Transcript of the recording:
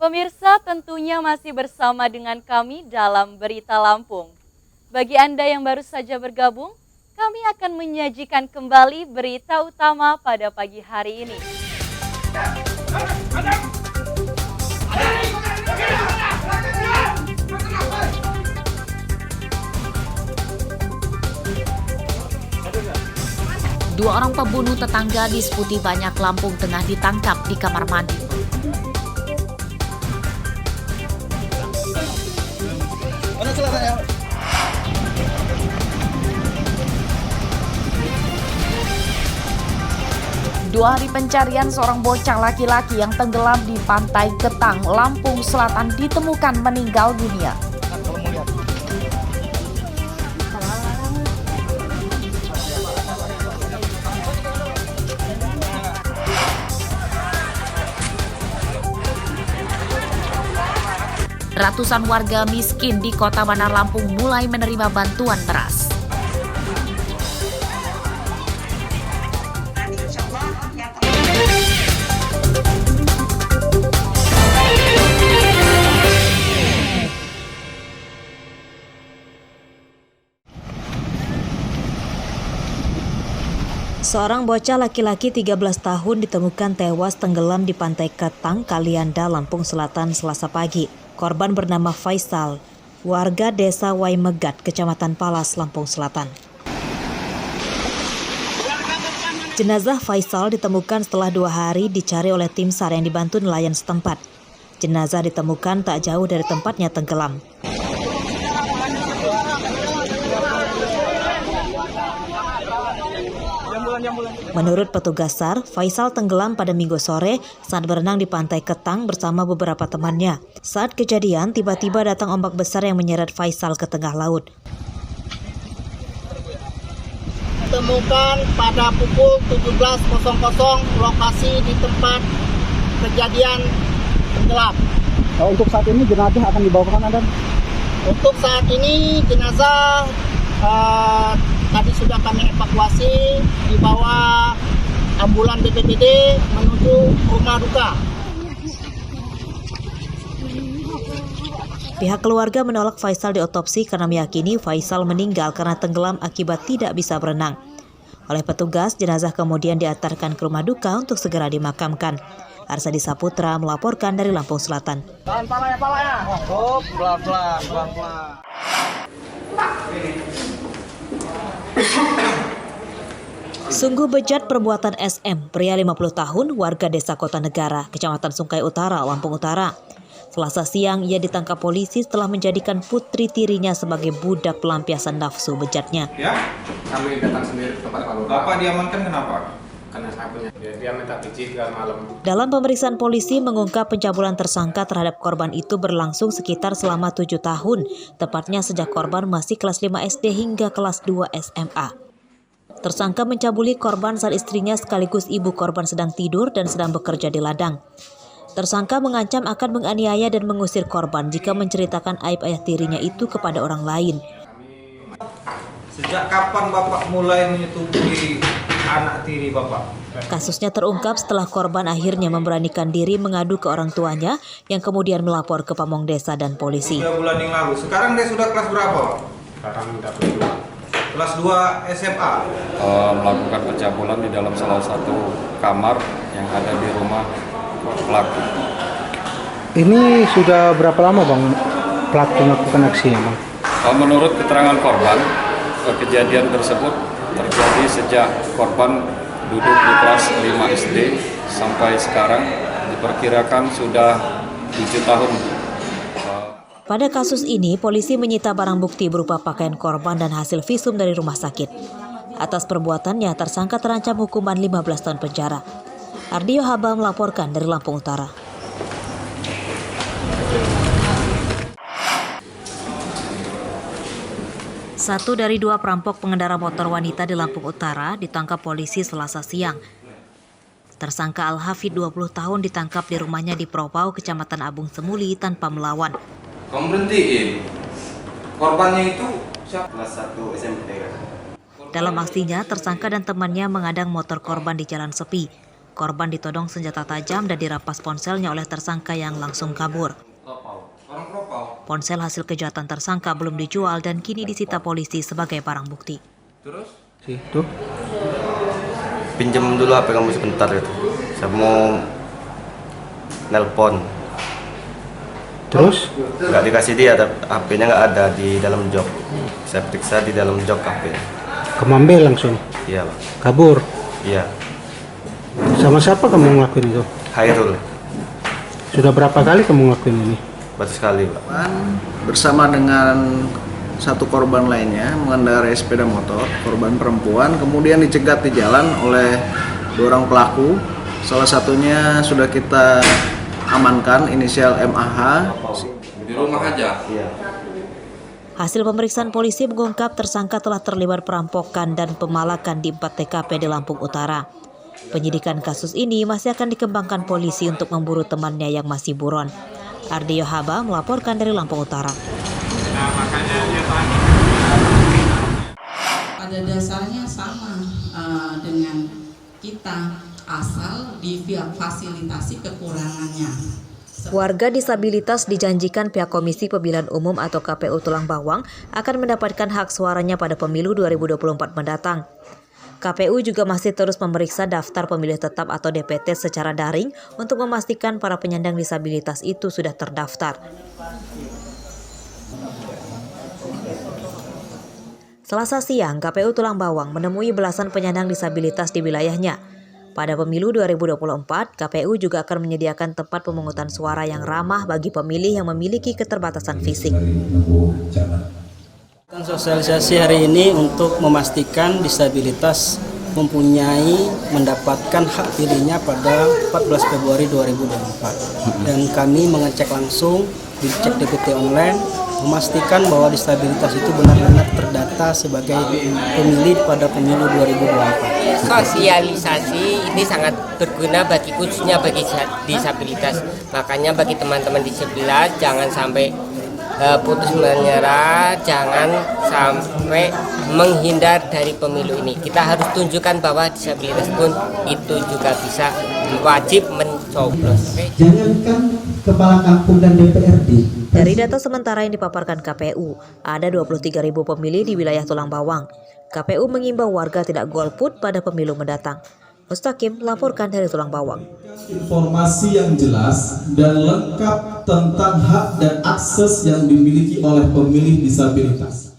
Pemirsa, tentunya masih bersama dengan kami dalam Berita Lampung. Bagi Anda yang baru saja bergabung, kami akan menyajikan kembali berita utama pada pagi hari ini. Dua orang pembunuh tetangga di Seputi Banyak, Lampung Tengah ditangkap di kamar mandi. Dua hari pencarian seorang bocah laki-laki yang tenggelam di Pantai Ketang, Lampung Selatan ditemukan meninggal dunia. Ratusan warga miskin di Kota Bandar Lampung mulai menerima bantuan beras. Seorang bocah laki-laki 13 tahun ditemukan tewas tenggelam di Pantai Ketang, Kalianda, Lampung Selatan, Selasa pagi. Korban bernama Faisal, warga desa Waimegat, Kecamatan Palas, Lampung Selatan. Jenazah Faisal ditemukan setelah 2 hari dicari oleh tim SAR yang dibantu nelayan setempat. Jenazah ditemukan tak jauh dari tempatnya tenggelam. Menurut petugas SAR, Faisal tenggelam pada Minggu sore saat berenang di Pantai Ketang bersama beberapa temannya. Saat kejadian, tiba-tiba datang ombak besar yang menyeret Faisal ke tengah laut. Ditemukan pada pukul 17.00 lokasi di tempat kejadian tenggelam. Untuk saat ini jenazah akan dibawa ke mana, Dan? Untuk saat ini jenazah tadi sudah kami evakuasi dibawa ambulan BPBD menuju rumah duka. Pihak keluarga menolak Faisal diotopsi karena meyakini Faisal meninggal karena tenggelam akibat tidak bisa berenang. Oleh petugas, jenazah kemudian diantarkan ke rumah duka untuk segera dimakamkan. Arsadi Saputra melaporkan dari Lampung Selatan. Tahan palanya. Oh, pelan-pelan. Sungguh bejat perbuatan SM, pria 50 tahun, warga desa Kota Negara, Kecamatan Sungai Utara, Lampung Utara. Selasa siang, ia ditangkap polisi setelah menjadikan putri tirinya sebagai budak pelampiasan nafsu bejatnya. Ya, kami datang sendiri ke tempat Pak Lurah. Bapak diamankan kenapa? Karena sabunya dia minta pijit malam. Dalam pemeriksaan polisi mengungkap pencabulan tersangka terhadap korban itu berlangsung sekitar selama 7 tahun, tepatnya sejak korban masih kelas 5 SD hingga kelas 2 SMA. Tersangka mencabuli korban saat istrinya sekaligus ibu korban sedang tidur dan sedang bekerja di ladang. Tersangka mengancam akan menganiaya dan mengusir korban jika menceritakan aib ayah tirinya itu kepada orang lain. Sejak kapan Bapak mulai menyetubuhi anak tiri Bapak? Kasusnya terungkap setelah korban akhirnya memberanikan diri mengadu ke orang tuanya yang kemudian melapor ke Pamong Desa dan polisi. 3 bulan yang lalu. Sekarang dia sudah kelas berapa, Pak? Sekarang udah berdua. Kelas 2 SMA. Melakukan pencabulan di dalam salah satu kamar yang ada di rumah pelaku. Ini sudah berapa lama, Bang, pelaku melakukan aksinya, Bang? Menurut keterangan korban, kejadian tersebut terjadi sejak korban duduk di kelas 5 SD sampai sekarang diperkirakan sudah 7 tahun. Pada kasus ini, polisi menyita barang bukti berupa pakaian korban dan hasil visum dari rumah sakit. Atas perbuatannya, tersangka terancam hukuman 15 tahun penjara. Ardio Haba melaporkan dari Lampung Utara. Satu dari 2 perampok pengendara motor wanita di Lampung Utara ditangkap polisi Selasa siang. Tersangka Al-Hafid 20 tahun ditangkap di rumahnya di Propau, Kecamatan Abung Semuli tanpa melawan. Kamu berhentiin. Korbannya itu siapa? Kelas 1 SMP. Dalam aksinya, tersangka dan temannya mengadang motor korban di jalan sepi. Korban ditodong senjata tajam dan dirampas ponselnya oleh tersangka yang langsung kabur. Ponsel hasil kejahatan tersangka belum dijual dan kini disita polisi sebagai barang bukti. Terus? Situ. Pinjam dulu HP kamu sebentar gitu. Saya mau nelpon. Terus? Nggak dikasih dia, HP-nya nggak ada di dalam jok. Saya periksa di dalam jok HP. Kamu ambil langsung? Iya, Pak. Kabur? Iya. Sama siapa kamu ngelakuin itu? Hairul. Sudah berapa kali kamu ngelakuin ini? Baru sekali, Pak. Bersama dengan satu korban lainnya mengendarai sepeda motor, korban perempuan, kemudian dicegat di jalan oleh 2 orang pelaku. Salah satunya sudah kita amankan, inisial MAH. Di rumah aja? Iya. Hasil pemeriksaan polisi mengungkap tersangka telah terlibat perampokan dan pemalakan di 4 TKP di Lampung Utara. Penyidikan kasus ini masih akan dikembangkan polisi untuk memburu temannya yang masih buron. Ardi Yohaba melaporkan dari Lampung Utara. Pada dasarnya sama dengan kita, asal difasilitasi kekurangannya. Warga disabilitas dijanjikan pihak Komisi Pemilihan Umum atau KPU Tulang Bawang akan mendapatkan hak suaranya pada pemilu 2024 mendatang. KPU juga masih terus memeriksa daftar pemilih tetap atau DPT secara daring untuk memastikan para penyandang disabilitas itu sudah terdaftar. Selasa siang, KPU Tulang Bawang menemui belasan penyandang disabilitas di wilayahnya. Pada pemilu 2024, KPU juga akan menyediakan tempat pemungutan suara yang ramah bagi pemilih yang memiliki keterbatasan fisik. Sosialisasi hari ini untuk memastikan disabilitas mendapatkan hak pilihnya pada 14 Februari 2024. Dan kami mengecek langsung, dicek DPT online, memastikan bahwa disabilitas itu benar-benar terdata sebagai pemilih pada pemilu 2024. Sosialisasi ini sangat berguna khususnya bagi disabilitas. Makanya bagi teman-teman disabilitas jangan sampai putus menyerah, jangan sampai menghindar dari pemilu ini. Kita harus tunjukkan bahwa disabilitas pun itu juga bisa wajib mencoblos. Jangankan kepala kampung dan DPRD. Dari data sementara yang dipaparkan KPU, ada 23.000 pemilih di wilayah Tulang Bawang. KPU mengimbau warga tidak golput pada pemilu mendatang. Mustaqim melaporkan dari Tulang Bawang. Informasi yang jelas dan lengkap tentang hak dan akses yang dimiliki oleh pemilih disabilitas.